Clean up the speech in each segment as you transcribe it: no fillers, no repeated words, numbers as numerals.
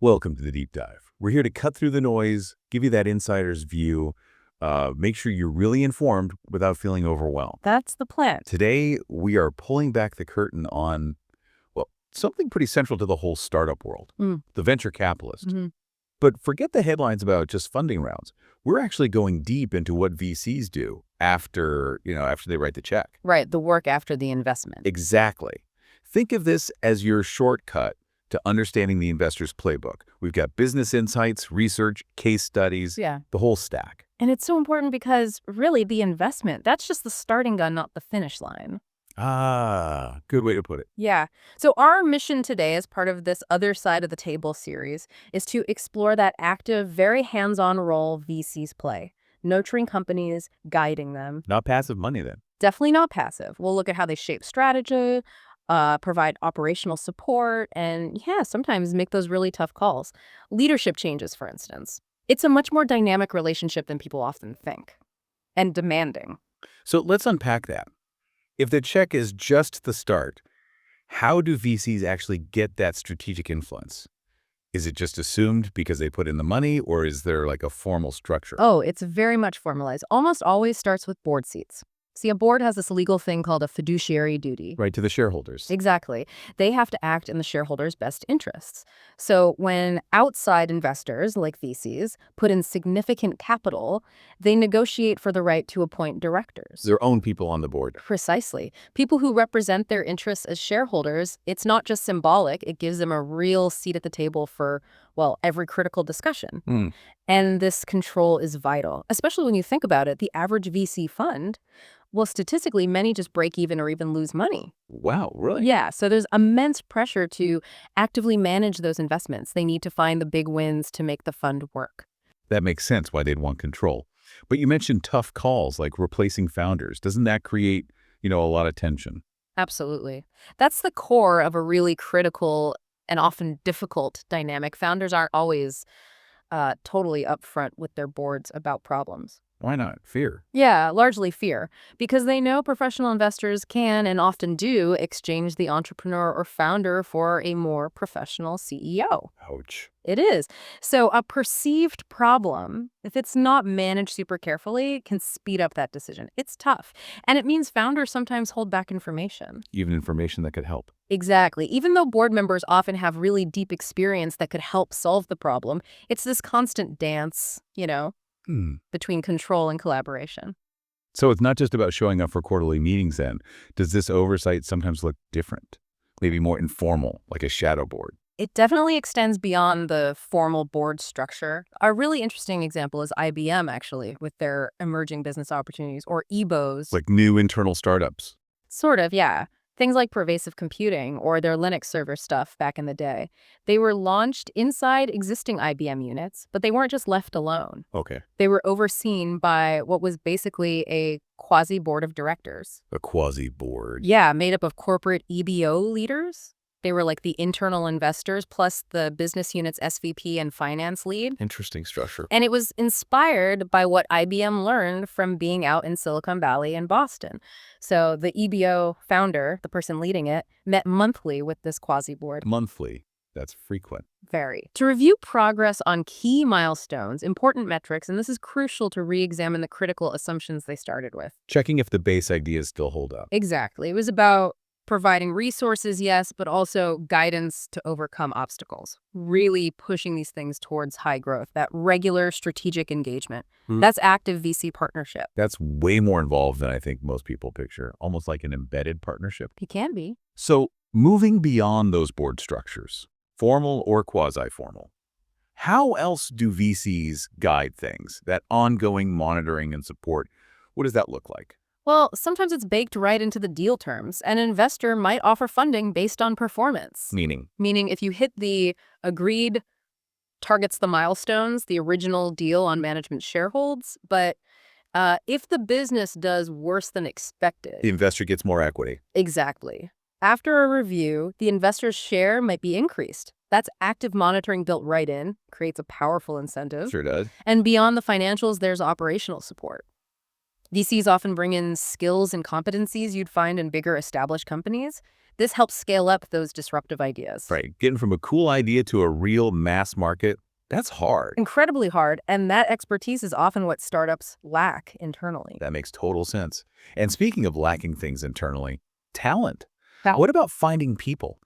Welcome to the Deep Dive. We're here to cut through the noise, give you that insider's view, make sure you're really informed without feeling overwhelmed. That's the plan. Today, we are pulling back the curtain on, well, something pretty central to the whole startup world, the venture capitalist. But forget the headlines about just funding rounds. We're actually going deep into what VCs do after they write the check. Right, the work after the investment. Exactly. Think of this as your shortcut to understanding the investor's playbook. We've got business insights, research, case studies, the whole stack. And it's so important because, really, the investment, that's just the starting gun, not the finish line. Ah, good way to put it. Yeah. So our mission today, as part of this Other Side of the Table series, is to explore that active, very hands-on role VCs play, nurturing companies, guiding them. Not passive money, then. Definitely not passive. We'll look at how they shape strategy, provide operational support, and sometimes make those really tough calls. Leadership changes, for instance. It's a much more dynamic relationship than people often think, and demanding. So let's unpack that. If the check is just the start, how do VCs actually get that strategic influence? Is it just assumed because they put in the money, or is there like a formal structure? Oh, it's very much formalized. Almost always starts with board seats. See, a board has this legal thing called a fiduciary duty. Right, to the shareholders. Exactly. They have to act in the shareholders' best interests. So when outside investors, like VCs, put in significant capital, they negotiate for the right to appoint directors. Their own people on the board. Precisely. People who represent their interests as shareholders, it's not just symbolic, it gives them a real seat at the table for, well, every critical discussion. And this control is vital, especially when you think about it. The average VC fund, well, statistically, many just break even or even lose money. Wow, really? Yeah, so there's immense pressure to actively manage those investments. They need to find the big wins to make the fund work. That makes sense why they'd want control. But you mentioned tough calls like replacing founders. Doesn't that create, a lot of tension? Absolutely. That's the core of a really critical and often difficult dynamic. Founders aren't always totally upfront with their boards about problems. Why not? Fear. Yeah, largely fear, because they know professional investors can and often do exchange the entrepreneur or founder for a more professional CEO. Ouch. It is. So a perceived problem, if it's not managed super carefully, can speed up that decision. It's tough. And it means founders sometimes hold back information. Even information that could help. Exactly. Even though board members often have really deep experience that could help solve the problem, it's this constant dance, between control and collaboration. So it's not just about showing up for quarterly meetings then. Does this oversight sometimes look different? Maybe more informal, like a shadow board? It definitely extends beyond the formal board structure. A really interesting example is IBM, actually, with their emerging business opportunities, or EBOs. Like new internal startups? Sort of, yeah. Things like pervasive computing or their Linux server stuff back in the day. They were launched inside existing IBM units, but they weren't just left alone. Okay. They were overseen by what was basically a quasi-board of directors. A quasi-board. Yeah, made up of corporate EBO leaders. They were like the internal investors plus the business unit's SVP and finance lead. Interesting structure. And it was inspired by what IBM learned from being out in Silicon Valley and Boston. So the EBO founder, the person leading it, met monthly with this quasi-board. Monthly? That's frequent. Very. To review progress on key milestones, important metrics, and this is crucial to re-examine the critical assumptions they started with. Checking if the base ideas still hold up. Exactly. It was about providing resources, yes, but also guidance to overcome obstacles. Really pushing these things towards high growth, that regular strategic engagement. That's active VC partnership. That's way more involved than I think most people picture. Almost like an embedded partnership. It can be. So moving beyond those board structures, formal or quasi-formal, how else do VCs guide things? That ongoing monitoring and support, what does that look like? Well, sometimes it's baked right into the deal terms. An investor might offer funding based on performance. Meaning? Meaning if you hit the agreed targets the milestones, the original deal on management shareholds, but if the business does worse than expected. The investor gets more equity. Exactly. After a review, the investor's share might be increased. That's active monitoring built right in, creates a powerful incentive. Sure does. And beyond the financials, there's operational support. VCs often bring in skills and competencies you'd find in bigger established companies. This helps scale up those disruptive ideas. Right. Getting from a cool idea to a real mass market, that's hard. Incredibly hard, and that expertise is often what startups lack internally. That makes total sense. And speaking of lacking things internally, talent. Talent. What about finding people?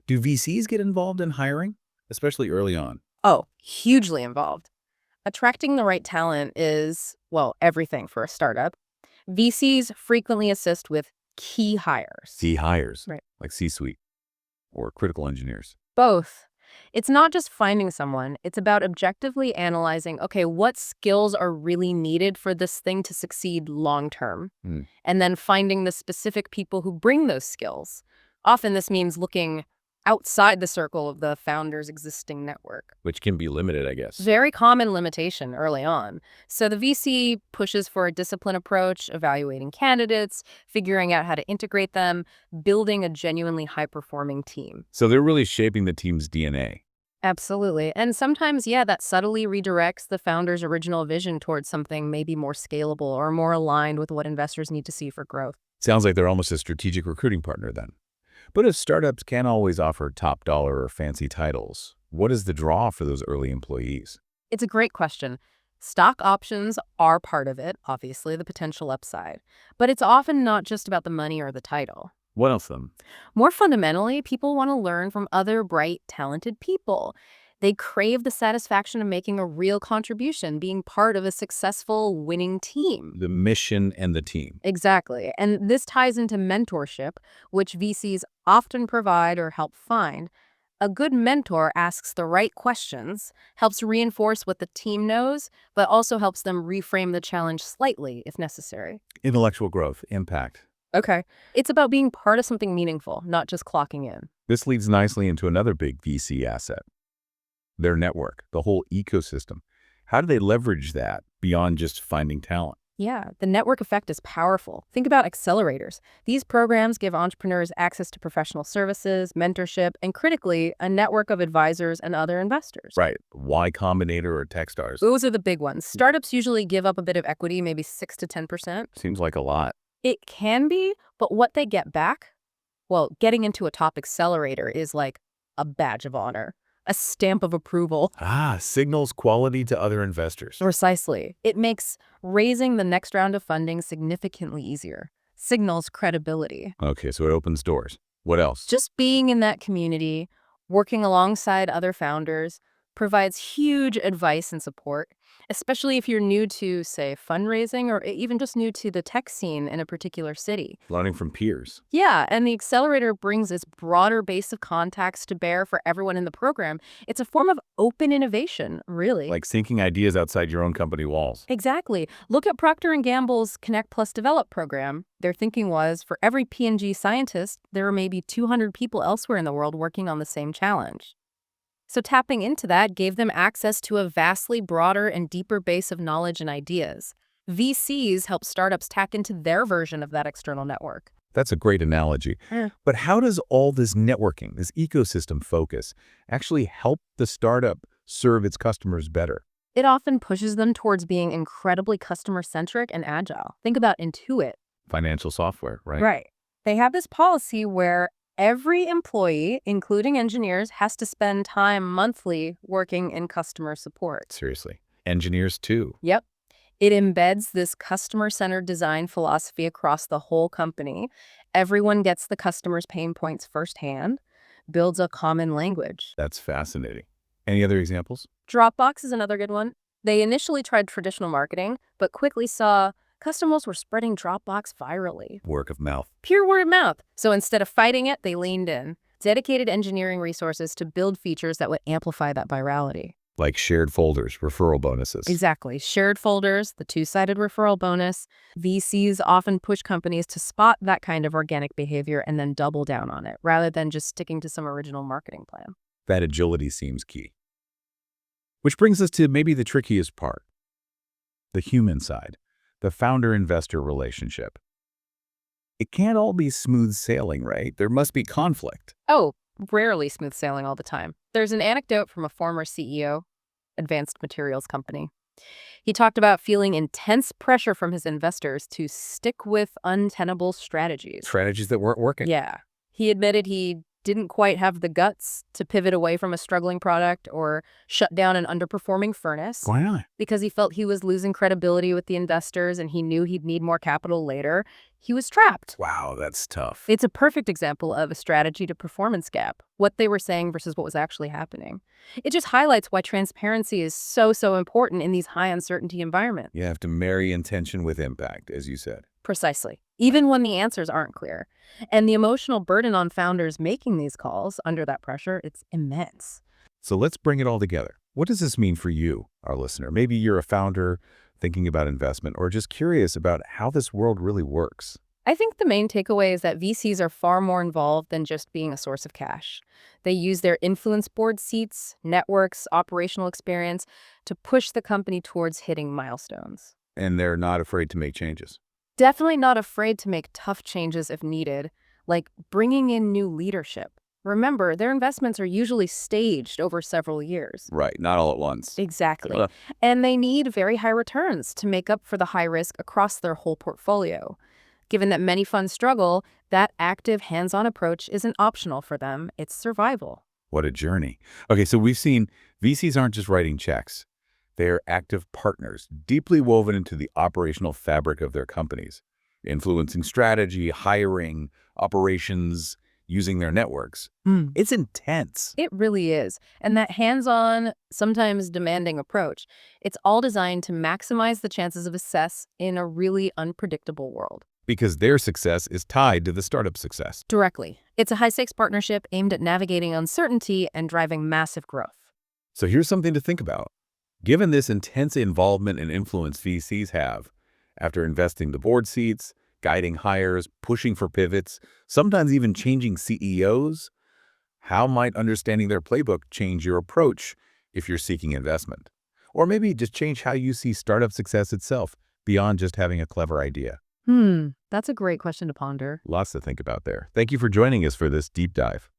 Do VCs get involved in hiring, especially early on? Oh, hugely involved. Attracting the right talent is, well, everything for a startup. VCs frequently assist with key hires. Key hires, Right. like C-suite or critical engineers. Both. It's not just finding someone, it's about objectively analyzing, okay, what skills are really needed for this thing to succeed long term? Hmm. And then finding the specific people who bring those skills. Often this means looking outside the circle of the founder's existing network. Which can be limited, I guess. Very common limitation early on. So the VC pushes for a disciplined approach, evaluating candidates, figuring out how to integrate them, building a genuinely high-performing team. So they're really shaping the team's DNA. Absolutely. And sometimes, yeah, that subtly redirects the founder's original vision towards something maybe more scalable or more aligned with what investors need to see for growth. Sounds like they're almost a strategic recruiting partner then. But if startups can't always offer top dollar or fancy titles, what is the draw for those early employees? It's a great question. Stock options are part of it, obviously, the potential upside. But it's often not just about the money or the title. What else then? More fundamentally, people want to learn from other bright, talented people. They crave the satisfaction of making a real contribution, being part of a successful, winning team. The mission and the team. Exactly. And this ties into mentorship, which VCs often provide or help find. A good mentor asks the right questions, helps reinforce what the team knows, but also helps them reframe the challenge slightly if necessary. Intellectual growth, impact. Okay. It's about being part of something meaningful, not just clocking in. This leads nicely into another big VC asset. Their network, the whole ecosystem. How do they leverage that beyond just finding talent? Yeah, the network effect is powerful. Think about accelerators. These programs give entrepreneurs access to professional services, mentorship, and critically, a network of advisors and other investors. Right. Y Combinator or Techstars. Those are the big ones. Startups usually give up a bit of equity, maybe 6 to 10%. Seems like a lot. It can be, but what they get back, well, getting into a top accelerator is like a badge of honor, a stamp of approval. Signals quality to other investors. Precisely. It makes raising the next round of funding significantly easier. Signals credibility. Okay, so it opens doors. What else? Just being in that community, working alongside other founders, provides huge advice and support, especially if you're new to, say, fundraising or even just new to the tech scene in a particular city. Learning from peers. Yeah, and the accelerator brings this broader base of contacts to bear for everyone in the program. It's a form of open innovation, really. Like syncing ideas outside your own company walls. Exactly. Look at Procter & Gamble's Connect Plus Develop program. Their thinking was, for every P&G scientist, there are maybe 200 people elsewhere in the world working on the same challenge. So tapping into that gave them access to a vastly broader and deeper base of knowledge and ideas. VCs help startups tap into their version of that external network. That's a great analogy. Yeah. But how does all this networking, this ecosystem focus, actually help the startup serve its customers better? It often pushes them towards being incredibly customer-centric and agile. Think about Intuit. Financial software, right? Right. They have this policy where every employee, including engineers, has to spend time monthly working in customer support. Seriously. Engineers too. Yep. It embeds this customer-centered design philosophy across the whole company. Everyone gets the customer's pain points firsthand, builds a common language. That's fascinating. Any other examples? Dropbox is another good one. They initially tried traditional marketing, but quickly saw customers were spreading Dropbox virally. Word of mouth. Pure word of mouth. So instead of fighting it, they leaned in. Dedicated engineering resources to build features that would amplify that virality. Like shared folders, referral bonuses. Exactly. Shared folders, the two-sided referral bonus. VCs often push companies to spot that kind of organic behavior and then double down on it, rather than just sticking to some original marketing plan. That agility seems key. Which brings us to maybe the trickiest part. The human side. The founder-investor relationship. It can't all be smooth sailing, right? There must be conflict. Oh, rarely smooth sailing all the time. There's an anecdote from a former CEO, Advanced Materials Company. He talked about feeling intense pressure from his investors to stick with untenable strategies. Strategies that weren't working. Yeah. He admitted he didn't quite have the guts to pivot away from a struggling product or shut down an underperforming furnace Why not? because he felt he was losing credibility with the investors and he knew he'd need more capital later. He was trapped. Wow, that's tough. It's a perfect example of a strategy to performance gap, what they were saying versus what was actually happening. It just highlights why transparency is so important in these high uncertainty environments. You have to marry intention with impact, as you said. Precisely. Even when the answers aren't clear. And the emotional burden on founders making these calls under that pressure, it's immense. So let's bring it all together. What does this mean for you, our listener? Maybe you're a founder thinking about investment or just curious about how this world really works. I think the main takeaway is that VCs are far more involved than just being a source of cash. They use their influence board seats, networks, operational experience to push the company towards hitting milestones. And they're not afraid to make changes. Definitely not afraid to make tough changes if needed, like bringing in new leadership. Remember, their investments are usually staged over several years. Right, not all at once. Exactly. And they need very high returns to make up for the high risk across their whole portfolio. Given that many funds struggle, that active, hands-on approach isn't optional for them. It's survival. What a journey. Okay, so we've seen VCs aren't just writing checks. They're active partners, deeply woven into the operational fabric of their companies, influencing strategy, hiring, operations, using their networks. It's intense. It really is. And that hands-on, sometimes demanding approach, it's all designed to maximize the chances of success in a really unpredictable world. Because their success is tied to the startup success. Directly. It's a high-stakes partnership aimed at navigating uncertainty and driving massive growth. So here's something to think about. Given this intense involvement and influence VCs have, after investing the board seats, guiding hires, pushing for pivots, sometimes even changing CEOs, how might understanding their playbook change your approach if you're seeking investment? Or maybe just change how you see startup success itself beyond just having a clever idea? That's a great question to ponder. Lots to think about there. Thank you for joining us for this deep dive.